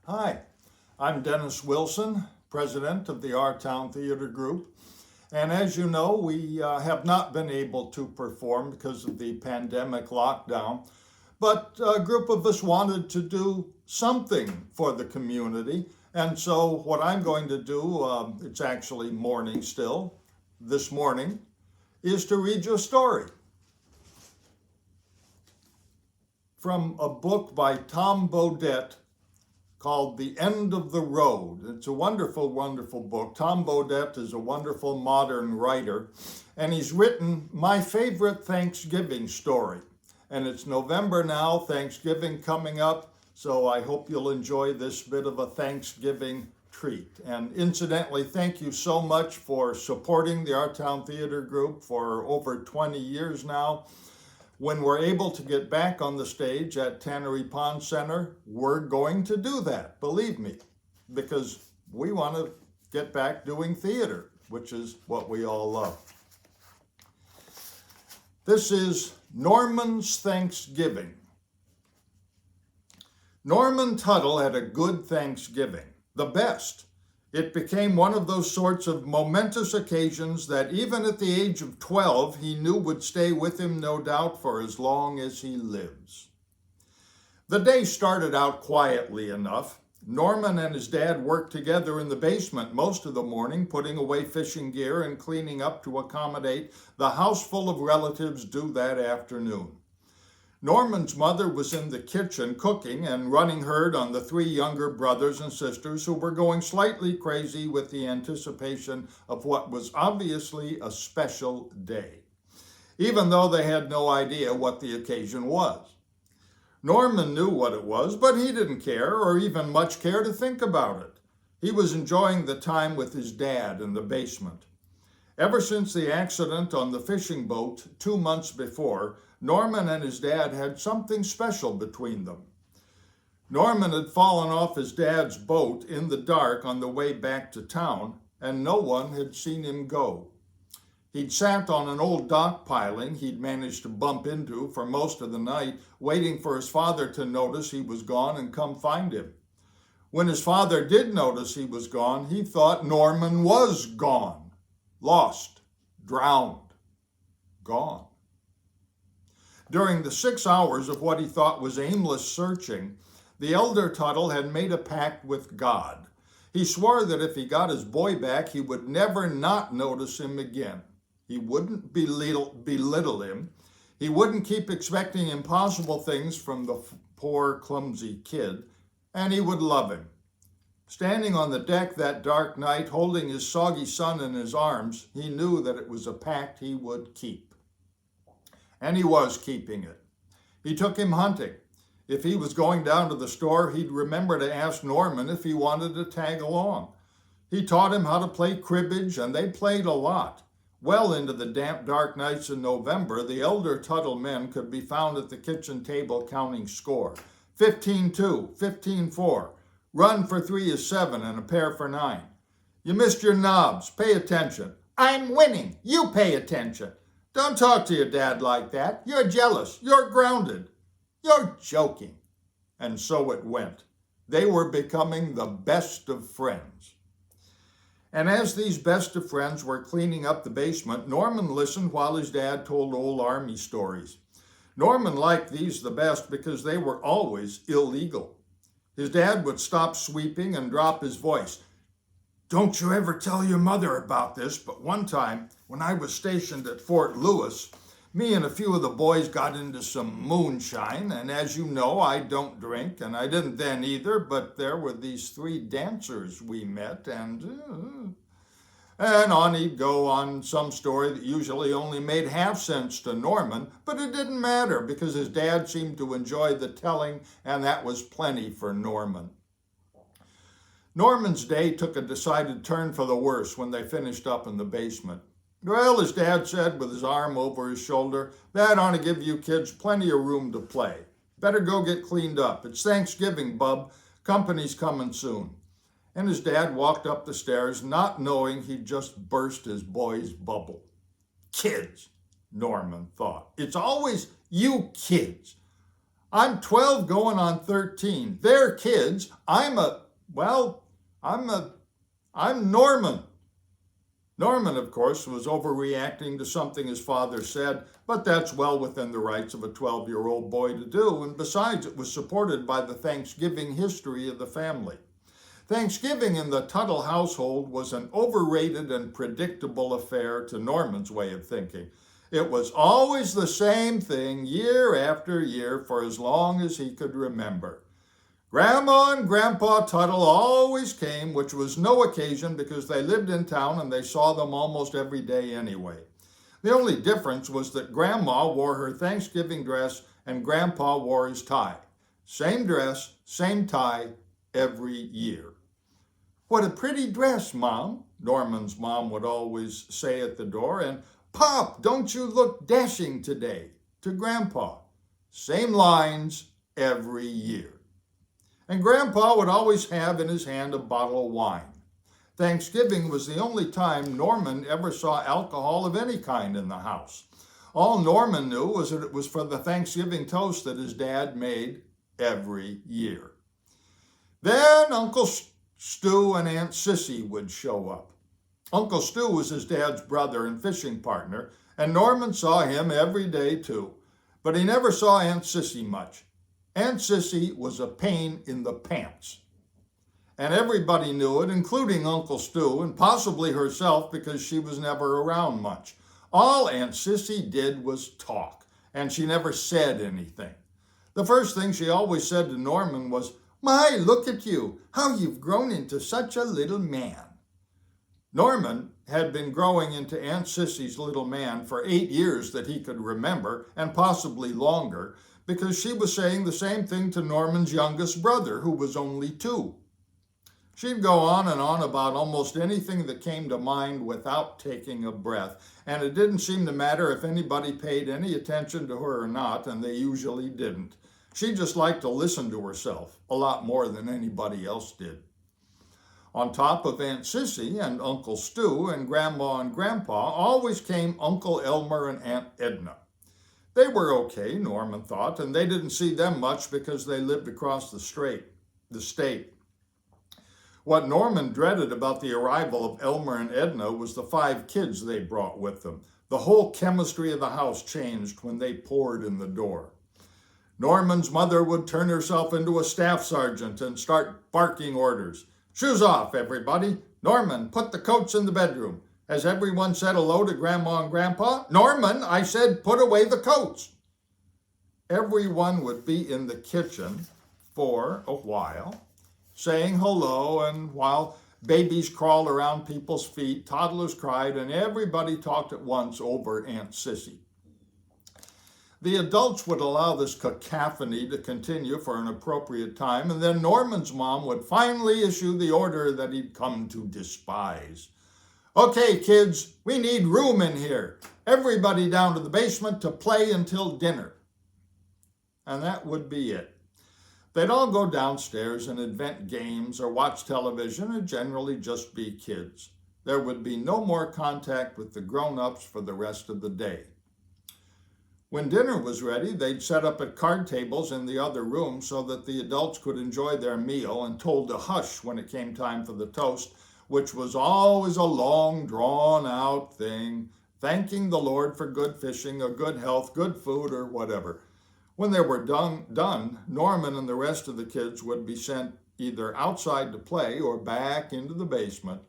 Hi, I'm Dennis Wilson, president of the Our Town Theater Group. And as you know, we have not been able to perform because of the pandemic lockdown. But a group of us wanted to do something for the community. And so what I'm going to do, it's actually morning still, this morning, is to read you a story from a book by Tom Bodett called The End of the Road. It's a wonderful, wonderful book. Tom Bodett is a wonderful modern writer, and he's written my favorite Thanksgiving story. And it's November now, Thanksgiving coming up, so I hope you'll enjoy this bit of a Thanksgiving treat. And incidentally, thank you so much for supporting the Our Town Theater Group for over 20 years now. When we're able to get back on the stage at Tannery Pond Center, we're going to do that, believe me, because we want to get back doing theater, which is what we all love. This is Norman's Thanksgiving. Norman Tuttle had a good Thanksgiving, the best. It became one of those sorts of momentous occasions that even at the age of 12, he knew would stay with him, no doubt, for as long as he lives. The day started out quietly enough. Norman and his dad worked together in the basement most of the morning, putting away fishing gear and cleaning up to accommodate the house full of relatives due that afternoon. Norman's mother was in the kitchen cooking and running herd on the three younger brothers and sisters who were going slightly crazy with the anticipation of what was obviously a special day, even though they had no idea what the occasion was. Norman knew what it was, but he didn't care or even much care to think about it. He was enjoying the time with his dad in the basement. Ever since the accident on the fishing boat 2 months before, Norman and his dad had something special between them. Norman had fallen off his dad's boat in the dark on the way back to town, and no one had seen him go. He'd sat on an old dock piling he'd managed to bump into for most of the night, waiting for his father to notice he was gone and come find him. When his father did notice he was gone, he thought Norman was gone, lost, drowned, gone. During the 6 hours of what he thought was aimless searching, the elder Tuttle had made a pact with God. He swore that if he got his boy back, he would never not notice him again. He wouldn't belittle him. He wouldn't keep expecting impossible things from the poor, clumsy kid, and he would love him. Standing on the deck that dark night, holding his soggy son in his arms, he knew that it was a pact he would keep. And he was keeping it. He took him hunting. If he was going down to the store, he'd remember to ask Norman if he wanted to tag along. He taught him how to play cribbage, and they played a lot. Well into the damp, dark nights in November, the elder Tuttle men could be found at the kitchen table counting score. 15-2, 15-4. Run for 3 is 7 and a pair for 9. You missed your knobs. Pay attention. I'm winning. You pay attention. Don't talk to your dad like that. You're jealous. You're grounded. You're joking. And so it went. They were becoming the best of friends. And as these best of friends were cleaning up the basement, Norman listened while his dad told old army stories. Norman liked these the best because they were always illegal. His dad would stop sweeping and drop his voice. Don't you ever tell your mother about this, but one time when I was stationed at Fort Lewis, me and a few of the boys got into some moonshine, and as you know, I don't drink, and I didn't then either, but there were these 3 dancers we met, and on he'd go on some story that usually only made half sense to Norman, but it didn't matter because his dad seemed to enjoy the telling, and that was plenty for Norman. Norman's day took a decided turn for the worse when they finished up in the basement. Well, his dad said with his arm over his shoulder, that ought to give you kids plenty of room to play. Better go get cleaned up. It's Thanksgiving, bub. Company's coming soon. And his dad walked up the stairs, not knowing he'd just burst his boy's bubble. Kids, Norman thought. It's always you kids. I'm 12 going on 13. They're kids. I'm Norman. Norman, of course, was overreacting to something his father said, but that's well within the rights of a 12-year-old boy to do, and besides, it was supported by the Thanksgiving history of the family. Thanksgiving in the Tuttle household was an overrated and predictable affair to Norman's way of thinking. It was always the same thing year after year for as long as he could remember. Grandma and Grandpa Tuttle always came, which was no occasion because they lived in town and they saw them almost every day anyway. The only difference was that Grandma wore her Thanksgiving dress and Grandpa wore his tie. Same dress, same tie, every year. "What a pretty dress, Mom," Norman's mom would always say at the door, and "Pop, don't you look dashing today?" to Grandpa. Same lines every year. And Grandpa would always have in his hand a bottle of wine. Thanksgiving was the only time Norman ever saw alcohol of any kind in the house. All Norman knew was that it was for the Thanksgiving toast that his dad made every year. Then Uncle Stu and Aunt Sissy would show up. Uncle Stu was his dad's brother and fishing partner, and Norman saw him every day too. But he never saw Aunt Sissy much. Aunt Sissy was a pain in the pants. And everybody knew it, including Uncle Stu, and possibly herself because she was never around much. All Aunt Sissy did was talk, and she never said anything. The first thing she always said to Norman was, "My, look at you, how you've grown into such a little man." Norman had been growing into Aunt Sissy's little man for 8 years that he could remember, and possibly longer, because she was saying the same thing to Norman's youngest brother, who was only 2. She'd go on and on about almost anything that came to mind without taking a breath, and it didn't seem to matter if anybody paid any attention to her or not, and they usually didn't. She just liked to listen to herself a lot more than anybody else did. On top of Aunt Sissy and Uncle Stu and Grandma and Grandpa always came Uncle Elmer and Aunt Edna. They were okay, Norman thought, and they didn't see them much because they lived across the state. What Norman dreaded about the arrival of Elmer and Edna was the 5 kids they brought with them. The whole chemistry of the house changed when they poured in the door. Norman's mother would turn herself into a staff sergeant and start barking orders. "Shoes off, everybody. Norman, put the coats in the bedroom. Has everyone said hello to Grandma and Grandpa? Norman, I said put away the coats." Everyone would be in the kitchen for a while, saying hello, and while babies crawled around people's feet, toddlers cried, and everybody talked at once over Aunt Sissy. The adults would allow this cacophony to continue for an appropriate time, and then Norman's mom would finally issue the order that he'd come to despise. "Okay, kids, we need room in here. Everybody down to the basement to play until dinner." And that would be it. They'd all go downstairs and invent games or watch television or generally just be kids. There would be no more contact with the grown-ups for the rest of the day. When dinner was ready, they'd set up at card tables in the other room so that the adults could enjoy their meal and told to hush when it came time for the toast, which was always a long, drawn-out thing, thanking the Lord for good fishing or good health, good food, or whatever. When they were done, Norman and the rest of the kids would be sent either outside to play or back into the basement.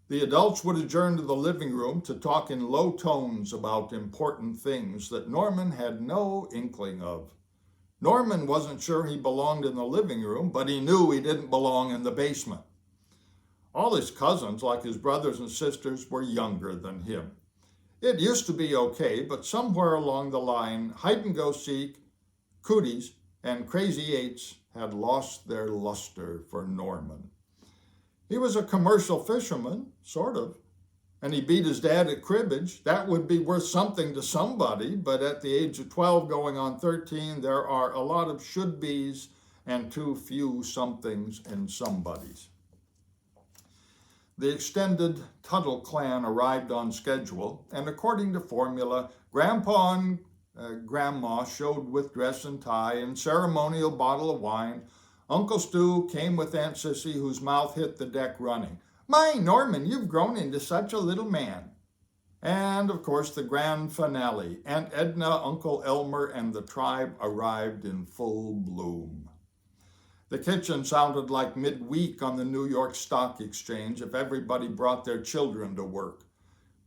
The adults would adjourn to the living room to talk in low tones about important things that Norman had no inkling of. Norman wasn't sure he belonged in the living room, but he knew he didn't belong in the basement. All his cousins, like his brothers and sisters, were younger than him. It used to be okay, but somewhere along the line, hide-and-go-seek, cooties, and crazy eights had lost their luster for Norman. He was a commercial fisherman, sort of, and he beat his dad at cribbage. That would be worth something to somebody, but at the age of 12 going on 13, there are a lot of should-bes and too few somethings and somebodies. The extended Tuttle clan arrived on schedule, and according to formula, Grandpa and Grandma showed with dress and tie and ceremonial bottle of wine. Uncle Stu came with Aunt Sissy, whose mouth hit the deck running. "My, Norman, you've grown into such a little man." And, of course, the grand finale. Aunt Edna, Uncle Elmer, and the tribe arrived in full bloom. The kitchen sounded like midweek on the New York Stock Exchange if everybody brought their children to work.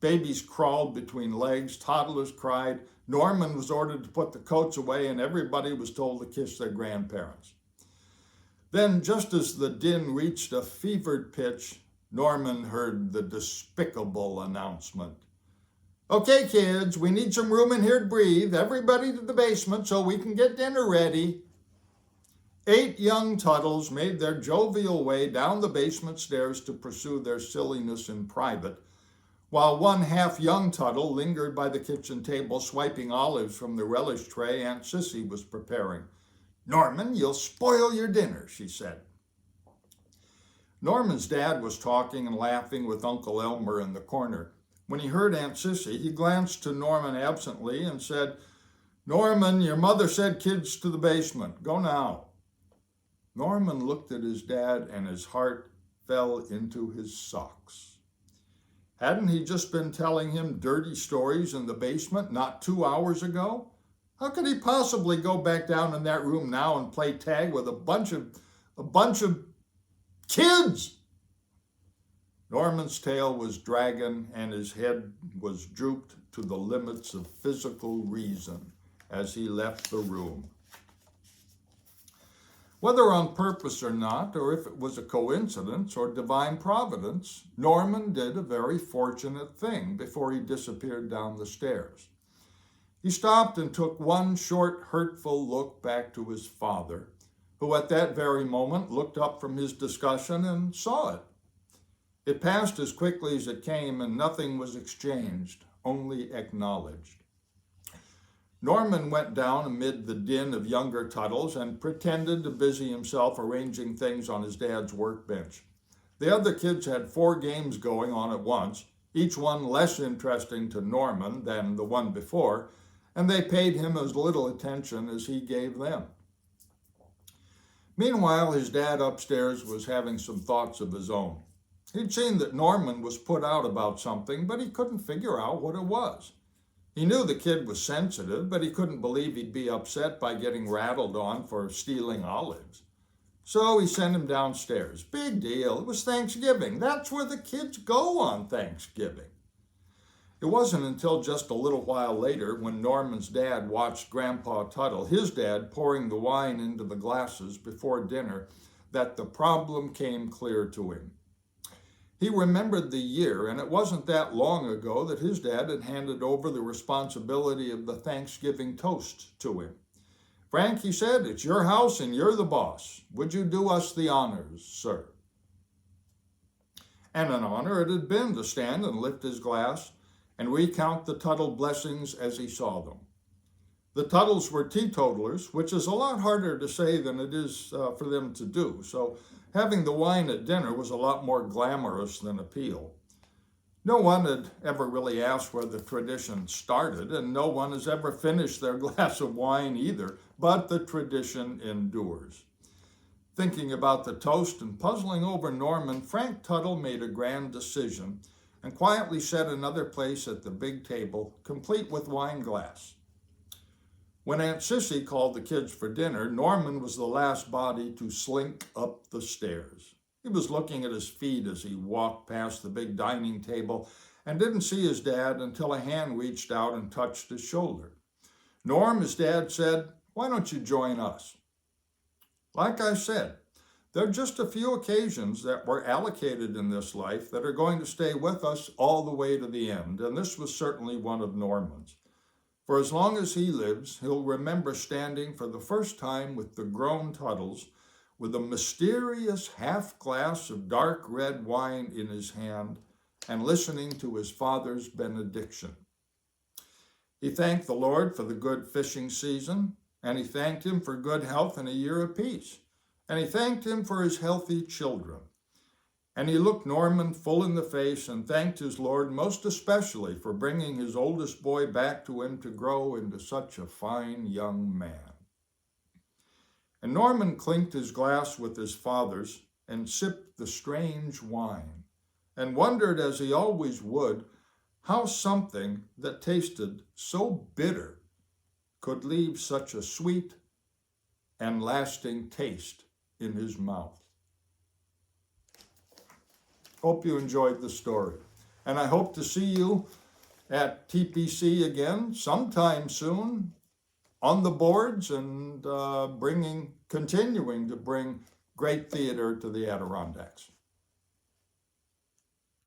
Babies crawled between legs, toddlers cried, Norman was ordered to put the coats away, and everybody was told to kiss their grandparents. Then, just as the din reached a fevered pitch, Norman heard the despicable announcement. "Okay, kids, we need some room in here to breathe. Everybody to the basement so we can get dinner ready." 8 young Tuttles made their jovial way down the basement stairs to pursue their silliness in private, while one half-young Tuttle lingered by the kitchen table swiping olives from the relish tray Aunt Sissy was preparing. "Norman, you'll spoil your dinner," she said. Norman's dad was talking and laughing with Uncle Elmer in the corner. When he heard Aunt Sissy, he glanced to Norman absently and said, "Norman, your mother said kids to the basement. Go now." Norman looked at his dad and his heart fell into his socks. Hadn't he just been telling him dirty stories in the basement not 2 hours ago? How could he possibly go back down in that room now and play tag with a bunch of kids? Norman's tail was dragging and his head was drooped to the limits of physical reason as he left the room. Whether on purpose or not, or if it was a coincidence or divine providence, Norman did a very fortunate thing before he disappeared down the stairs. He stopped and took one short, hurtful look back to his father, who at that very moment looked up from his discussion and saw it. It passed as quickly as it came, and nothing was exchanged, only acknowledged. Norman went down amid the din of younger Tuttles and pretended to busy himself arranging things on his dad's workbench. The other kids had 4 games going on at once, each one less interesting to Norman than the one before, and they paid him as little attention as he gave them. Meanwhile, his dad upstairs was having some thoughts of his own. He'd seen that Norman was put out about something, but he couldn't figure out what it was. He knew the kid was sensitive, but he couldn't believe he'd be upset by getting rattled on for stealing olives. So he sent him downstairs. Big deal. It was Thanksgiving. That's where the kids go on Thanksgiving. It wasn't until just a little while later, when Norman's dad watched Grandpa Tuttle, his dad, pouring the wine into the glasses before dinner, that the problem came clear to him. He remembered the year, and it wasn't that long ago that his dad had handed over the responsibility of the Thanksgiving toast to him. "Frank," he said, "it's your house and you're the boss. Would you do us the honors, sir?" And an honor it had been to stand and lift his glass and recount the Tuttle blessings as he saw them. The Tuttles were teetotalers, which is a lot harder to say than it is for them to do, so having the wine at dinner was a lot more glamorous than appeal. No one had ever really asked where the tradition started, and no one has ever finished their glass of wine either, but the tradition endures. Thinking about the toast and puzzling over Norman, Frank Tuttle made a grand decision and quietly set another place at the big table, complete with wine glass. When Aunt Sissy called the kids for dinner, Norman was the last body to slink up the stairs. He was looking at his feet as he walked past the big dining table and didn't see his dad until a hand reached out and touched his shoulder. "Norm," his dad said, "why don't you join us?" Like I said, there are just a few occasions that were allocated in this life that are going to stay with us all the way to the end, and this was certainly one of Norman's. For as long as he lives, he'll remember standing for the first time with the grown Tuttles with a mysterious half glass of dark red wine in his hand and listening to his father's benediction. He thanked the Lord for the good fishing season, and he thanked him for good health and a year of peace, and he thanked him for his healthy children. And he looked Norman full in the face and thanked his Lord most especially for bringing his oldest boy back to him to grow into such a fine young man. And Norman clinked his glass with his father's and sipped the strange wine, and wondered, as he always would, how something that tasted so bitter could leave such a sweet and lasting taste in his mouth. Hope you enjoyed the story. And I hope to see you at TPC again sometime soon on the boards and continuing to bring great theater to the Adirondacks.